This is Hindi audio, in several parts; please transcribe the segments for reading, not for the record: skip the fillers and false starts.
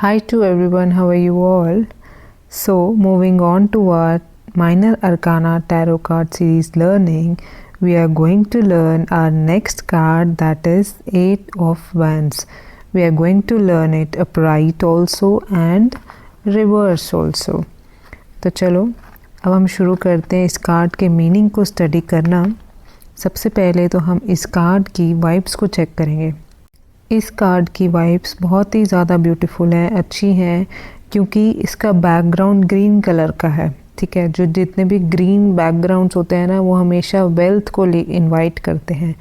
Hi to everyone, how are you all? So, moving on to our Minor Arcana Tarot card series learning, we are going to learn our next card, that is Eight of Wands. We are going to learn it upright also and reverse also. तो चलो अब हम शुरू करते हैं इस कार्ड के मीनिंग को स्टडी करना। सबसे पहले तो हम इस कार्ड की वाइब्स को चेक करेंगे। इस कार्ड की वाइब्स बहुत ही ज़्यादा ब्यूटीफुल हैं, अच्छी हैं, क्योंकि इसका बैकग्राउंड ग्रीन कलर का है। ठीक है, जो जितने भी ग्रीन बैकग्राउंड्स होते हैं ना, वो हमेशा वेल्थ को इनवाइट करते हैं।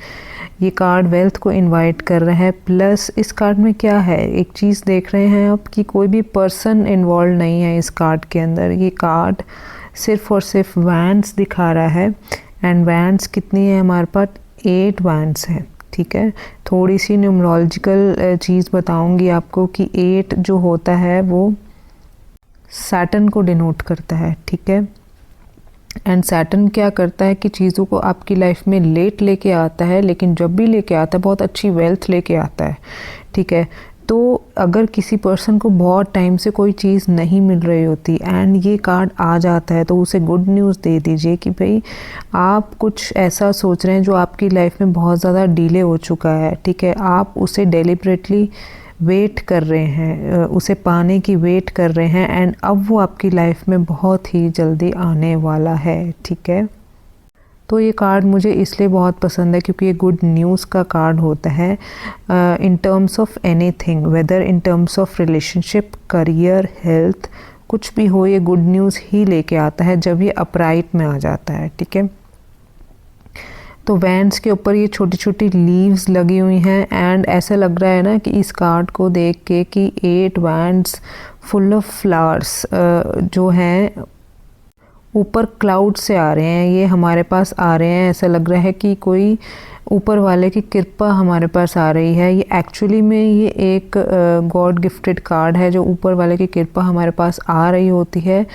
ये कार्ड वेल्थ को इनवाइट कर रहा है। प्लस इस कार्ड में क्या है, एक चीज़ देख रहे हैं आप कि कोई भी पर्सन इन्वॉल्व नहीं है इस कार्ड के अंदर। ये कार्ड सिर्फ और सिर्फ वैंड्स दिखा रहा है। एंड वैंड्स कितनी है हमारे पास? 8 वैंड्स हैं। ठीक है, थोड़ी सी न्यूमरोलॉजिकल चीज़ बताऊंगी आपको कि 8 जो होता है वो सैटर्न को डिनोट करता है। ठीक है, एंड सैटर्न क्या करता है कि चीज़ों को आपकी लाइफ में लेट लेके आता है, लेकिन जब भी लेके आता है बहुत अच्छी वेल्थ लेके आता है। ठीक है, तो अगर किसी पर्सन को बहुत टाइम से कोई चीज़ नहीं मिल रही होती एंड ये कार्ड आ जाता है, तो उसे गुड न्यूज़ दे दीजिए कि भाई आप कुछ ऐसा सोच रहे हैं जो आपकी लाइफ में बहुत ज़्यादा डिले हो चुका है। ठीक है, आप उसे डेलिबरेटली वेट कर रहे हैं, उसे पाने की वेट कर रहे हैं एंड अब वो आपकी लाइफ में बहुत ही जल्दी आने वाला है। ठीक है, तो ये कार्ड मुझे इसलिए बहुत पसंद है क्योंकि ये गुड न्यूज़ का कार्ड होता है in terms of anything, whether in terms of relationship, career, health, कुछ भी हो, ये गुड न्यूज़ ही लेके आता है जब ये अपराइट में आ जाता है। ठीक है, तो वैंड्स के ऊपर ये छोटी छोटी लीव्स लगी हुई हैं एंड ऐसा लग रहा है ना कि इस कार्ड को देख के कि 8 वैंड्स फुल ऑफ फ्लावर्स जो हैं ऊपर क्लाउड से आ रहे हैं, ये हमारे पास आ रहे हैं। ऐसा लग रहा है कि कोई ऊपर वाले की कृपा हमारे पास आ रही है। ये एक्चुअली में ये एक गॉड गिफ्टेड कार्ड है, जो ऊपर वाले की कृपा हमारे पास आ रही होती है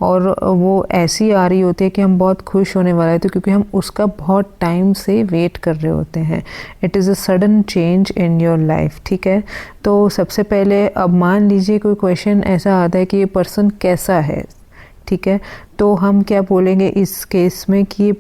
और वो ऐसी आ रही होती है कि हम बहुत खुश होने वाले थे, क्योंकि हम उसका बहुत टाइम से वेट कर रहे होते हैं। It is a sudden change in your life. ठीक है, तो सबसे पहले अब मान लीजिए कोई क्वेश्चन ऐसा आता है कि ये पर्सन कैसा है। ठीक है, तो हम क्या बोलेंगे इस केस में कि ये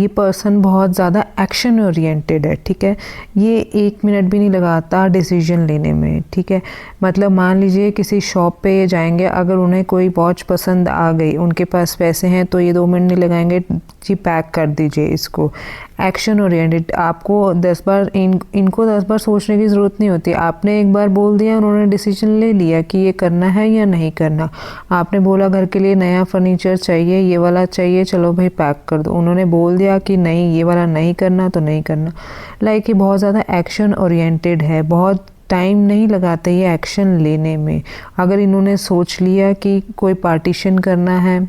पर्सन बहुत ज़्यादा एक्शन ओरिएंटेड है। ठीक है, ये 1 मिनट भी नहीं लगाता डिसीजन लेने में। ठीक है, मतलब मान लीजिए किसी शॉप पे ये जाएंगे, अगर उन्हें कोई वॉच पसंद आ गई, उनके पास पैसे हैं, तो ये 2 मिनट नहीं लगाएंगे, जी पैक कर दीजिए इसको। एक्शन ओरिएंटेड, आपको 10 बार इनको 10 बार सोचने की ज़रूरत नहीं होती। आपने एक बार बोल दिया, उन्होंने डिसीजन ले लिया कि ये करना है या नहीं करना। आपने बोला घर के लिए नया फर्नीचर चाहिए, ये वाला चाहिए, चलो भाई पैक कर दो। उन्होंने बोल दिया कि नहीं ये वाला नहीं करना तो नहीं करना। लाइक ये बहुत ज़्यादा एक्शन ओरिएंटेड है, बहुत टाइम नहीं लगाते ये एक्शन लेने में। अगर इन्होंने सोच लिया कि कोई पार्टीशन करना है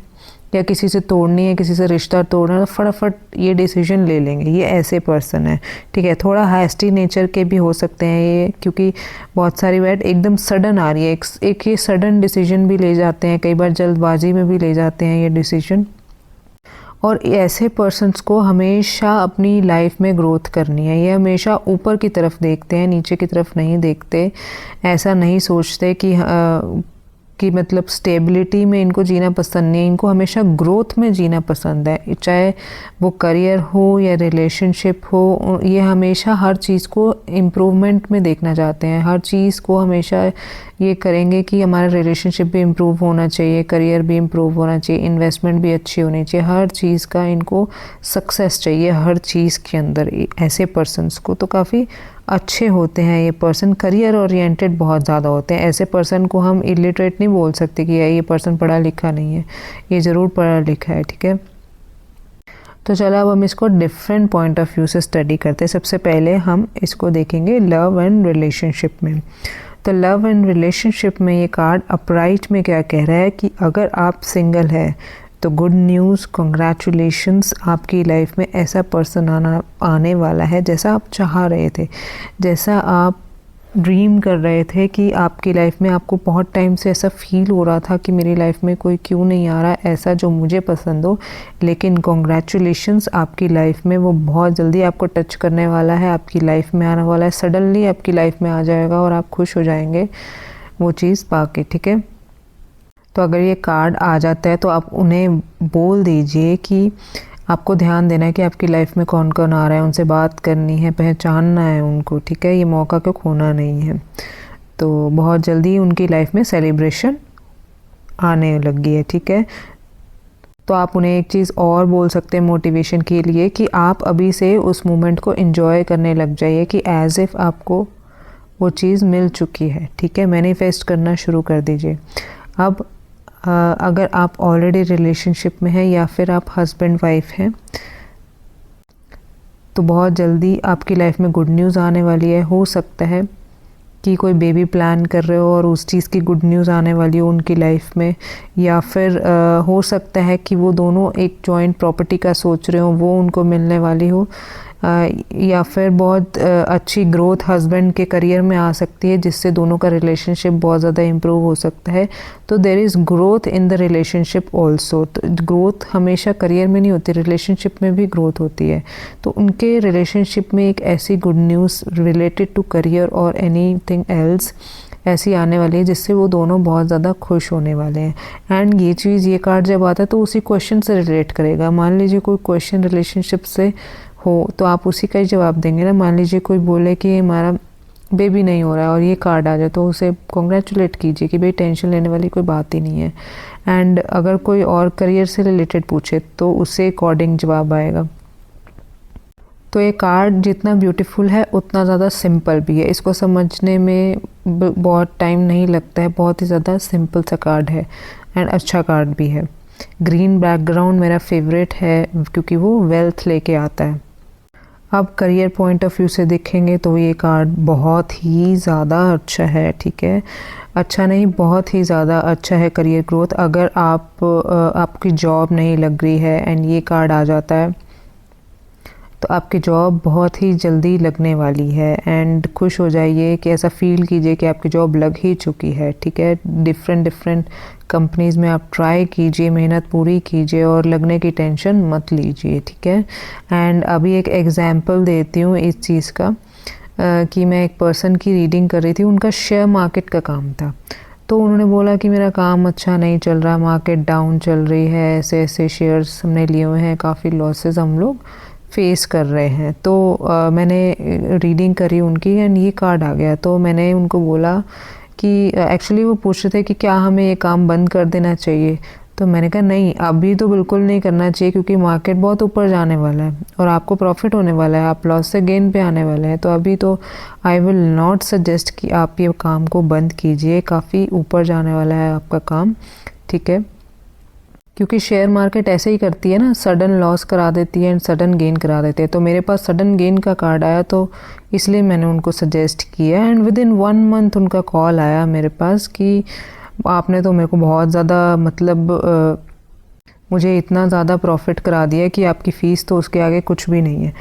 या किसी से तोड़नी है, किसी से रिश्ता तोड़ना है, तो फटाफट ये डिसीजन ले लेंगे। ये ऐसे पर्सन है। ठीक है, थोड़ा हैस्टी नेचर के भी हो सकते हैं ये, क्योंकि बहुत सारी बात एकदम सडन आ रही है। एक ये सडन डिसीजन भी ले जाते हैं, कई बार जल्दबाजी में भी ले जाते हैं ये डिसीजन। और ऐसे पर्सन्स को हमेशा अपनी लाइफ में ग्रोथ करनी है। ये हमेशा ऊपर की तरफ देखते हैं, नीचे की तरफ नहीं देखते। ऐसा नहीं सोचते कि मतलब स्टेबिलिटी में इनको जीना पसंद नहीं है, इनको हमेशा ग्रोथ में जीना पसंद है। चाहे वो करियर हो या रिलेशनशिप हो, ये हमेशा हर चीज़ को इम्प्रूवमेंट में देखना चाहते हैं। हर चीज़ को हमेशा ये करेंगे कि हमारा रिलेशनशिप भी इम्प्रूव होना चाहिए, करियर भी इम्प्रूव होना चाहिए, इन्वेस्टमेंट भी अच्छी होनी चाहिए। हर चीज़ का इनको सक्सेस चाहिए, हर चीज़ के अंदर। ऐसे पर्सन्स को तो काफ़ी अच्छे होते हैं ये पर्सन। करियर ओरिएंटेड बहुत ज़्यादा होते हैं। ऐसे पर्सन को हम इलिटरेट नहीं बोल सकते कि ये पर्सन पढ़ा लिखा नहीं है, ये ज़रूर पढ़ा लिखा है। ठीक है, तो चलो अब हम इसको डिफरेंट पॉइंट ऑफ व्यू से स्टडी करते हैं। सबसे पहले हम इसको देखेंगे लव एंड रिलेशनशिप में। तो लव एंड रिलेशनशिप में ये कार्ड अपराइट में क्या कह रहा है कि अगर आप सिंगल है तो गुड न्यूज़, कॉन्ग्रेचुलेशंस, आपकी लाइफ में ऐसा पर्सन आने वाला है जैसा आप चाह रहे थे, जैसा आप ड्रीम कर रहे थे कि आपकी लाइफ में आपको बहुत टाइम से ऐसा फील हो रहा था कि मेरी लाइफ में कोई क्यों नहीं आ रहा ऐसा जो मुझे पसंद हो, लेकिन कॉन्ग्रेचुलेशंस, आपकी लाइफ में वो बहुत जल्दी आपको टच करने वाला है, आपकी लाइफ में आने वाला है, सडनली आपकी लाइफ में आ जाएगा और आप खुश हो जाएंगे वो चीज़ पाके। ठीक है, तो अगर ये कार्ड आ जाता है तो आप उन्हें बोल दीजिए कि आपको ध्यान देना है कि आपकी लाइफ में कौन कौन आ रहा है, उनसे बात करनी है, पहचानना है उनको। ठीक है, ये मौका को खोना नहीं है। तो बहुत जल्दी उनकी लाइफ में सेलिब्रेशन आने लगी है। ठीक है, तो आप उन्हें एक चीज़ और बोल सकते हैं मोटिवेशन के लिए कि आप अभी से उस मोमेंट को एंजॉय करने लग जाइए कि एज इफ़ आपको वो चीज़ मिल चुकी है। ठीक है, मैनिफेस्ट करना शुरू कर दीजिए। अब अगर आप ऑलरेडी रिलेशनशिप में हैं या फिर आप हस्बैंड वाइफ हैं तो बहुत जल्दी आपकी लाइफ में गुड न्यूज़ आने वाली है। हो सकता है कि कोई बेबी प्लान कर रहे हो और उस चीज़ की गुड न्यूज़ आने वाली हो उनकी लाइफ में, या फिर हो सकता है कि वो दोनों एक जॉइंट प्रॉपर्टी का सोच रहे हो, वो उनको मिलने वाली हो, या फिर बहुत अच्छी ग्रोथ हस्बैंड के करियर में आ सकती है जिससे दोनों का रिलेशनशिप बहुत ज़्यादा इम्प्रूव हो सकता है। तो there is growth in the relationship also. तो ग्रोथ हमेशा करियर में नहीं होती, रिलेशनशिप में भी ग्रोथ होती है। तो उनके रिलेशनशिप में एक ऐसी good news related to career और एनीथिंग एल्स ऐसी आने वाली है जिससे वो दोनों बहुत ज़्यादा खुश होने वाले हैं। एंड ये चीज़, ये कार्ड जब आता है तो उसी क्वेश्चन से रिलेट करेगा। मान लीजिए कोई क्वेश्चन रिलेशनशिप से हो तो आप उसी का ही जवाब देंगे ना। मान लीजिए कोई बोले कि हमारा बेबी नहीं हो रहा है और ये कार्ड आ जाए तो उसे कॉन्ग्रेचुलेट कीजिए कि भाई टेंशन लेने वाली कोई बात ही नहीं है। एंड अगर कोई और करियर से रिलेटेड पूछे तो उससे अकॉर्डिंग जवाब आएगा। तो ये कार्ड जितना ब्यूटीफुल है उतना ज़्यादा सिंपल भी है। इसको समझने में बहुत टाइम नहीं लगता है, बहुत ही ज़्यादा सिंपल सा कार्ड है एंड अच्छा कार्ड भी है। ग्रीन बैकग्राउंड मेरा फेवरेट है क्योंकि वो वेल्थ लेके आता है। अब करियर पॉइंट ऑफ व्यू से देखेंगे तो ये कार्ड बहुत ही ज़्यादा अच्छा है। ठीक है, अच्छा नहीं, बहुत ही ज़्यादा अच्छा है करियर ग्रोथ। अगर आपकी जॉब नहीं लग रही है एंड ये कार्ड आ जाता है तो आपकी जॉब बहुत ही जल्दी लगने वाली है। एंड खुश हो जाइए कि ऐसा फील कीजिए कि आपकी जॉब लग ही चुकी है। ठीक है, डिफरेंट कंपनीज़ में आप ट्राई कीजिए, मेहनत पूरी कीजिए और लगने की टेंशन मत लीजिए। ठीक है, एंड अभी एक एग्जांपल देती हूँ इस चीज़ का कि मैं एक पर्सन की रीडिंग कर रही थी, उनका शेयर मार्केट का काम था। तो उन्होंने बोला कि मेरा काम अच्छा नहीं चल रहा, मार्केट डाउन चल रही है, ऐसे ऐसे शेयर्स हमने लिए हुए हैं, काफ़ी लॉसेस हम लोग फेस कर रहे हैं। तो मैंने रीडिंग करी उनकी एंड ये कार्ड आ गया। तो मैंने उनको बोला कि एक्चुअली वो पूछ रहे थे कि क्या हमें ये काम बंद कर देना चाहिए। तो मैंने कहा नहीं, अभी तो बिल्कुल नहीं करना चाहिए क्योंकि मार्केट बहुत ऊपर जाने वाला है और आपको प्रॉफिट होने वाला है, आप लॉस से गेन पे आने वाले हैं। तो अभी तो आई विल नॉट सजेस्ट कि आप ये काम को बंद कीजिए, काफ़ी ऊपर जाने वाला है आपका काम। ठीक है, क्योंकि शेयर मार्केट ऐसे ही करती है ना, सडन लॉस करा देती है एंड सडन गेन करा देती है। तो मेरे पास सडन गेन का कार्ड आया तो इसलिए मैंने उनको सजेस्ट किया एंड विद इन 1 मंथ उनका कॉल आया मेरे पास कि आपने तो मेरे को बहुत ज़्यादा मुझे इतना ज़्यादा प्रॉफिट करा दिया कि आपकी फ़ीस तो उसके आगे कुछ भी नहीं है।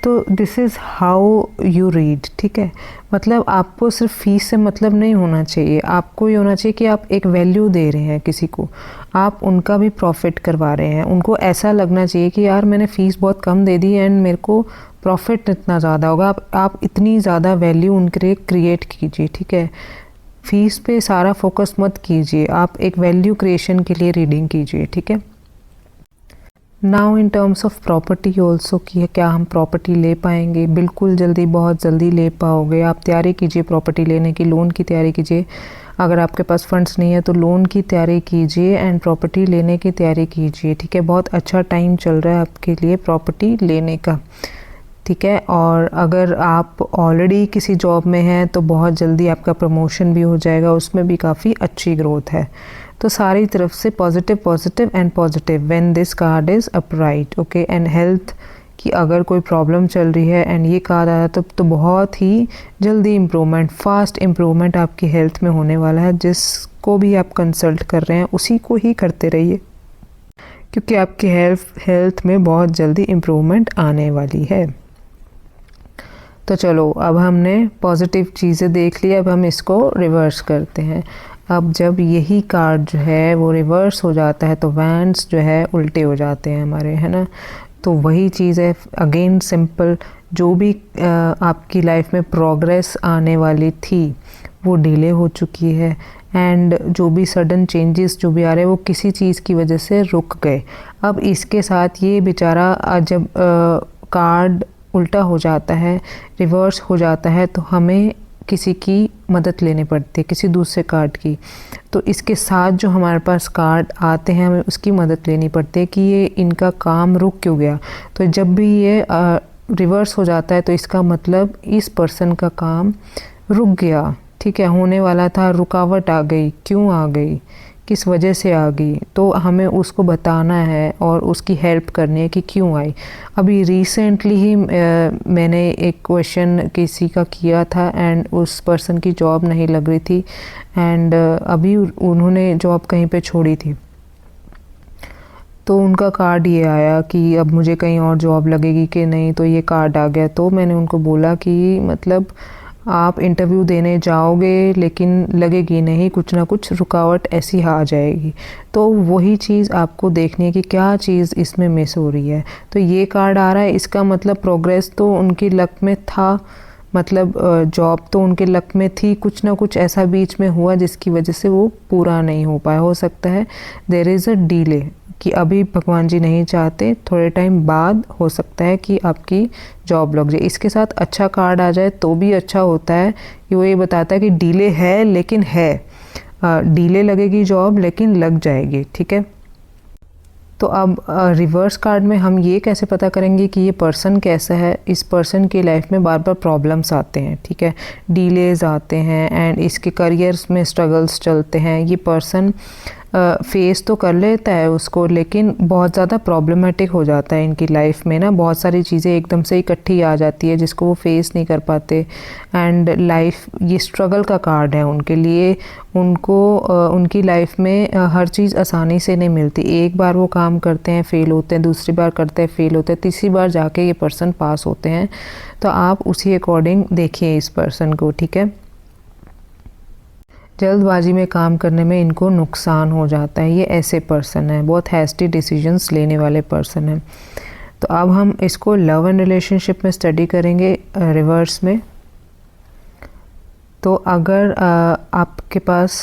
तो this is how you read. ठीक है, मतलब आपको सिर्फ फ़ीस से मतलब नहीं होना चाहिए, आपको ये होना चाहिए कि आप एक वैल्यू दे रहे हैं किसी को, आप उनका भी प्रॉफिट करवा रहे हैं। उनको ऐसा लगना चाहिए कि यार मैंने फ़ीस बहुत कम दे दी एंड मेरे को प्रॉफिट इतना ज़्यादा होगा। आप इतनी ज़्यादा वैल्यू उनके लिए क्रिएट कीजिए। ठीक है, फ़ीस पे सारा फोकस मत कीजिए, आप एक वैल्यू क्रिएशन के लिए रीडिंग कीजिए। ठीक है, now in terms of property also कि क्या हम प्रॉपर्टी ले पाएंगे? बिल्कुल जल्दी, बहुत जल्दी ले पाओगे। आप तैयारी कीजिए प्रॉपर्टी लेने की, लोन की तैयारी कीजिए। अगर आपके पास फंड्स नहीं है तो लोन की तैयारी कीजिए एंड प्रॉपर्टी लेने की तैयारी कीजिए। ठीक है, बहुत अच्छा टाइम चल रहा है आपके लिए प्रॉपर्टी लेने का। ठीक है, और अगर आप ऑलरेडी किसी जॉब में हैं तो बहुत जल्दी आपका प्रमोशन भी हो जाएगा, उसमें भी काफ़ी अच्छी ग्रोथ है। तो सारी तरफ से positive and positive when this card is upright. Okay, and health की अगर कोई प्रॉब्लम चल रही है एंड ये कार्ड आया तो बहुत ही जल्दी इम्प्रूवमेंट, फास्ट इम्प्रूवमेंट आपकी हेल्थ में होने वाला है। जिसको भी आप कंसल्ट कर रहे हैं उसी को ही करते रहिए क्योंकि आपकी हेल्थ में बहुत जल्दी इम्प्रूवमेंट आने वाली है। तो चलो अब हमने पॉजिटिव चीज़ें देख ली, अब हम इसको रिवर्स करते हैं। अब जब यही कार्ड जो है वो रिवर्स हो जाता है तो वैंड्स जो है उल्टे हो जाते हैं हमारे, है ना। तो वही चीज़ है, अगेन सिंपल, जो भी आपकी लाइफ में प्रोग्रेस आने वाली थी वो डिले हो चुकी है, एंड जो भी सडन चेंजेस जो भी आ रहे हैं वो किसी चीज़ की वजह से रुक गए। अब इसके साथ ये बेचारा जब कार्ड उल्टा हो जाता है, रिवर्स हो जाता है, तो हमें किसी की मदद लेनी पड़ती है, किसी दूसरे कार्ड की। तो इसके साथ जो हमारे पास कार्ड आते हैं हमें उसकी मदद लेनी पड़ती है कि ये इनका काम रुक क्यों गया। तो जब भी ये रिवर्स हो जाता है तो इसका मतलब इस पर्सन का काम रुक गया, ठीक है, होने वाला था, रुकावट आ गई, क्यों आ गई, किस वजह से आ गई, तो हमें उसको बताना है और उसकी हेल्प करनी है कि क्यों आई। अभी रिसेंटली ही मैंने एक क्वेश्चन किसी का किया था एंड उस पर्सन की जॉब नहीं लग रही थी, एंड अभी उन्होंने जॉब कहीं पे छोड़ी थी, तो उनका कार्ड ये आया कि अब मुझे कहीं और जॉब लगेगी कि नहीं, तो ये कार्ड आ गया। तो मैंने उनको बोला कि मतलब आप इंटरव्यू देने जाओगे लेकिन लगेगी नहीं, कुछ ना कुछ रुकावट ऐसी आ जाएगी। तो वही चीज़ आपको देखनी है कि क्या चीज़ इसमें मिस हो रही है। तो ये कार्ड आ रहा है, इसका मतलब प्रोग्रेस तो उनकी लक में था, मतलब जॉब तो उनके लक में थी, कुछ ना कुछ ऐसा बीच में हुआ जिसकी वजह से वो पूरा नहीं हो पाया। हो सकता है देयर इज़ अ डिले, कि अभी भगवान जी नहीं चाहते, थोड़े टाइम बाद हो सकता है कि आपकी जॉब लग जाए। इसके साथ अच्छा कार्ड आ जाए तो भी अच्छा होता है कि वो ये बताता है कि डिले है लेकिन है, डिले लगेगी जॉब लेकिन लग जाएगी, ठीक है। तो अब रिवर्स कार्ड में हम ये कैसे पता करेंगे कि ये पर्सन कैसा है। इस पर्सन की लाइफ में बार बार प्रॉब्लम्स आते हैं, ठीक है, डिलेज आते हैं, एंड इसके करियर्स में स्ट्रगल्स चलते हैं। ये पर्सन फेस तो कर लेता है उसको, लेकिन बहुत ज़्यादा प्रॉब्लमेटिक हो जाता है इनकी लाइफ में ना, बहुत सारी चीज़ें एकदम से इकट्ठी आ जाती है जिसको वो फेस नहीं कर पाते, एंड लाइफ ये स्ट्रगल का कार्ड है उनके लिए। उनको उनकी लाइफ में हर चीज़ आसानी से नहीं मिलती। एक बार वो काम करते हैं फेल होते हैं, दूसरी बार करते हैं फेल होते हैं, तीसरी बार जाके ये पर्सन पास होते हैं। तो आप उसी अकॉर्डिंग देखिए इस पर्सन को, ठीक है। जल्दबाजी में काम करने में इनको नुकसान हो जाता है, ये ऐसे पर्सन है, बहुत हैस्टी डिसीजंस लेने वाले पर्सन है। तो अब हम इसको लव एंड रिलेशनशिप में स्टडी करेंगे रिवर्स में। तो अगर आपके पास,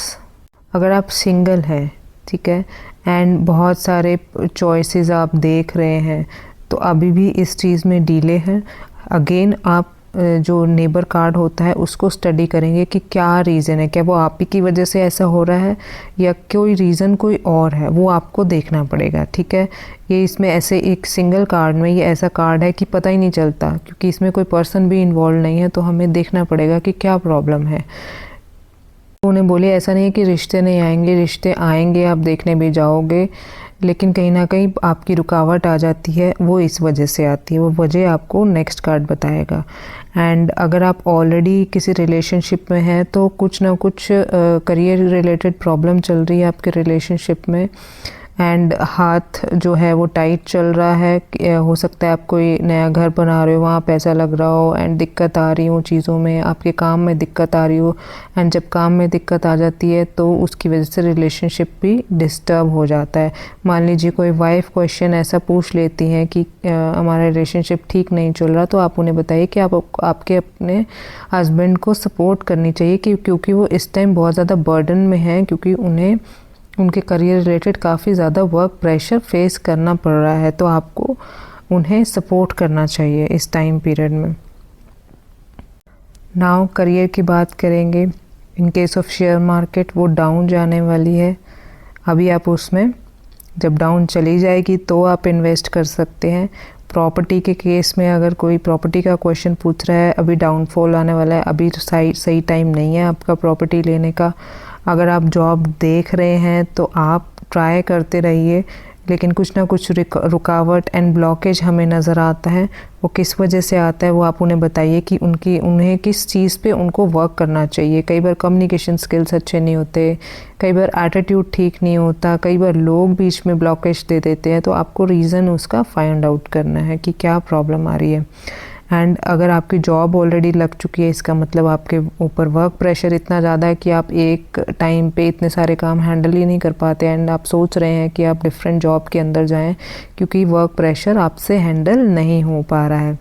अगर आप सिंगल हैं, ठीक है, एंड बहुत सारे चॉइसेस आप देख रहे हैं, तो अभी भी इस चीज़ में डिले है। अगेन आप जो नेबर कार्ड होता है उसको स्टडी करेंगे कि क्या रीज़न है, क्या वो आप ही की वजह से ऐसा हो रहा है या कोई रीज़न कोई और है, वो आपको देखना पड़ेगा, ठीक है। ये इसमें ऐसे एक सिंगल कार्ड में ये ऐसा कार्ड है कि पता ही नहीं चलता, क्योंकि इसमें कोई पर्सन भी इन्वॉल्व नहीं है, तो हमें देखना पड़ेगा कि क्या प्रॉब्लम है। उन्हें बोले ऐसा नहीं है कि रिश्ते नहीं आएंगे, रिश्ते आएंगे, आप देखने भी जाओगे, लेकिन कहीं ना कहीं आपकी रुकावट आ जाती है, वो इस वजह से आती है, वो वजह आपको नेक्स्ट कार्ड बताएगा। एंड अगर आप ऑलरेडी किसी रिलेशनशिप में हैं तो कुछ ना कुछ करियर रिलेटेड प्रॉब्लम चल रही है आपके रिलेशनशिप में, एंड हाथ जो है वो टाइट चल रहा है। हो सकता है आप कोई नया घर बना रहे हो, वहाँ पैसा लग रहा हो एंड दिक्कत आ रही हो चीज़ों में, आपके काम में दिक्कत आ रही हो, एंड जब काम में दिक्कत आ जाती है तो उसकी वजह से रिलेशनशिप भी डिस्टर्ब हो जाता है। मान लीजिए कोई वाइफ क्वेश्चन ऐसा पूछ लेती हैं कि हमारा रिलेशनशिप ठीक नहीं चल रहा, तो आप उन्हें बताइए कि आपके अपने हस्बैंड को सपोर्ट करनी चाहिए, क्योंकि वो इस टाइम बहुत ज़्यादा बर्डन में हैं, क्योंकि उन्हें उनके करियर रिलेटेड काफ़ी ज़्यादा वर्क प्रेशर फेस करना पड़ रहा है, तो आपको उन्हें सपोर्ट करना चाहिए इस टाइम पीरियड में। नाउ करियर की बात करेंगे। In case of share market वो डाउन जाने वाली है, अभी आप उसमें जब डाउन चली जाएगी तो आप इन्वेस्ट कर सकते हैं। प्रॉपर्टी के केस में अगर कोई प्रॉपर्टी का क्वेश्चन पूछ रहा है, अभी डाउनफॉल आने वाला है, अभी तो सही टाइम नहीं है आपका प्रॉपर्टी लेने का। अगर आप जॉब देख रहे हैं तो आप ट्राई करते रहिए, लेकिन कुछ ना कुछ रुकावट एंड ब्लॉकेज हमें नज़र आता है। वो किस वजह से आता है वो आप उन्हें बताइए कि उन्हें किस चीज़ पे उनको वर्क करना चाहिए। कई बार कम्युनिकेशन स्किल्स अच्छे नहीं होते, कई बार एटीट्यूड ठीक नहीं होता, कई बार लोग बीच में ब्लॉकेज दे देते हैं, तो आपको रीज़न उसका फाइंड आउट करना है कि क्या प्रॉब्लम आ रही है। एंड अगर आपकी जॉब ऑलरेडी लग चुकी है, इसका मतलब आपके ऊपर वर्क प्रेशर इतना ज़्यादा है कि आप एक टाइम पे इतने सारे काम हैंडल ही नहीं कर पाते एंड आप सोच रहे हैं कि आप डिफरेंट जॉब के अंदर जाएं क्योंकि वर्क प्रेशर आपसे हैंडल नहीं हो पा रहा है।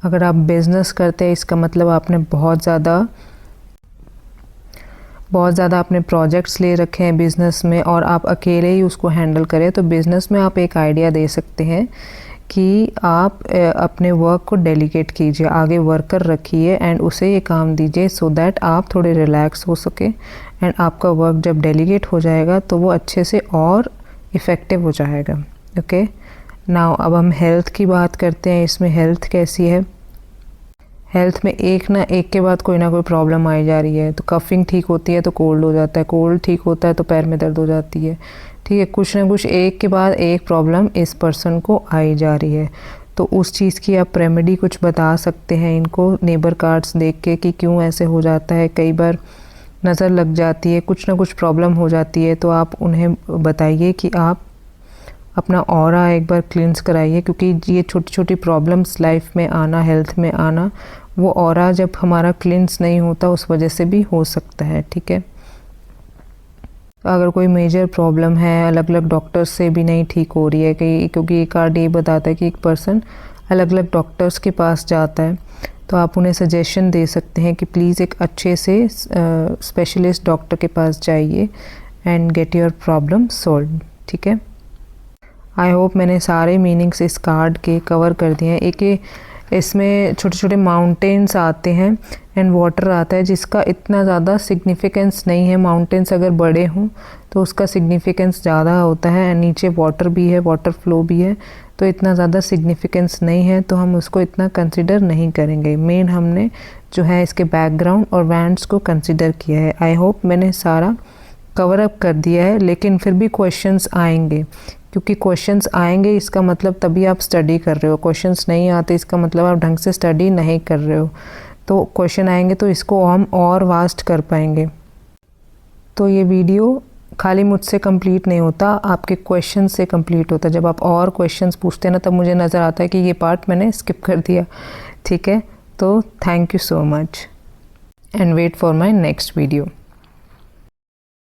अगर आप बिज़नेस करते हैं, इसका मतलब आपने बहुत ज़्यादा आपने प्रोजेक्ट्स ले रखे हैं बिज़नेस में और आप अकेले ही उसको हैंडल करें, तो बिज़नेस में आप एक आइडिया दे सकते हैं कि आप अपने वर्क को डेलीगेट कीजिए, आगे वर्कर रखिए एंड उसे ये काम दीजिए सो दैट आप थोड़े रिलैक्स हो सके एंड आपका वर्क जब डेलीगेट हो जाएगा तो वो अच्छे से और इफ़ेक्टिव हो जाएगा। ओके, नाउ अब हम हेल्थ की बात करते हैं। इसमें हेल्थ कैसी है? हेल्थ में एक ना एक के बाद कोई ना कोई प्रॉब्लम आई जा रही है। तो कफिंग ठीक होती है तो कोल्ड हो जाता है, कोल्ड ठीक होता है तो पैर में दर्द हो जाती है। ठीक है, कुछ ना कुछ एक के बाद एक प्रॉब्लम इस पर्सन को आई जा रही है। तो उस चीज़ की आप रेमेडी कुछ बता सकते हैं इनको नेबर कार्ड्स देख के कि क्यों ऐसे हो जाता है। कई बार नज़र लग जाती है, कुछ ना कुछ प्रॉब्लम हो जाती है, तो आप उन्हें बताइए कि आप अपना ऑरा एक बार क्लींस कराइए, क्योंकि ये छोटी छोटी प्रॉब्लम्स लाइफ में आना, हेल्थ में आना, वो ऑरा जब हमारा क्लींस नहीं होता उस वजह से भी हो सकता है। ठीक है, तो अगर कोई मेजर प्रॉब्लम है, अलग अलग डॉक्टर्स से भी नहीं ठीक हो रही है, क्योंकि एक कार्ड ये बताता है कि एक पर्सन अलग अलग डॉक्टर्स के पास जाता है, तो आप उन्हें सजेशन दे सकते हैं कि प्लीज़ एक अच्छे से स्पेशलिस्ट डॉक्टर के पास जाइए and get your problem solve. ठीक है, आई होप मैंने सारे मीनिंग्स इस कार्ड के कवर कर दिए हैं। एक इसमें छोटे छोटे माउंटेन्स आते हैं एंड वाटर आता है, जिसका इतना ज़्यादा सिग्निफिकेंस नहीं है। माउंटेन्स अगर बड़े हों तो उसका सिग्निफिकेंस ज़्यादा होता है एंड नीचे वाटर भी है, वाटर फ्लो भी है, तो इतना ज़्यादा सिग्निफिकेंस नहीं है, तो हम उसको इतना कंसिडर नहीं करेंगे। मेन हमने जो है इसके बैकग्राउंड और वैंड्स को कंसिडर किया है। आई होप मैंने सारा कवर अप कर दिया है, लेकिन फिर भी क्वेश्चंस आएंगे, क्योंकि क्वेश्चंस आएंगे इसका मतलब तभी आप स्टडी कर रहे हो। क्वेश्चंस नहीं आते इसका मतलब आप ढंग से स्टडी नहीं कर रहे हो। तो क्वेश्चन आएंगे तो इसको हम और वास्ट कर पाएंगे। तो ये वीडियो खाली मुझसे कंप्लीट नहीं होता, आपके क्वेश्चन से कंप्लीट होता है। जब आप और क्वेश्चंस पूछते हैं ना, तब मुझे नज़र आता है कि ये पार्ट मैंने स्किप कर दिया। ठीक है, तो thank you so much and wait for my next video.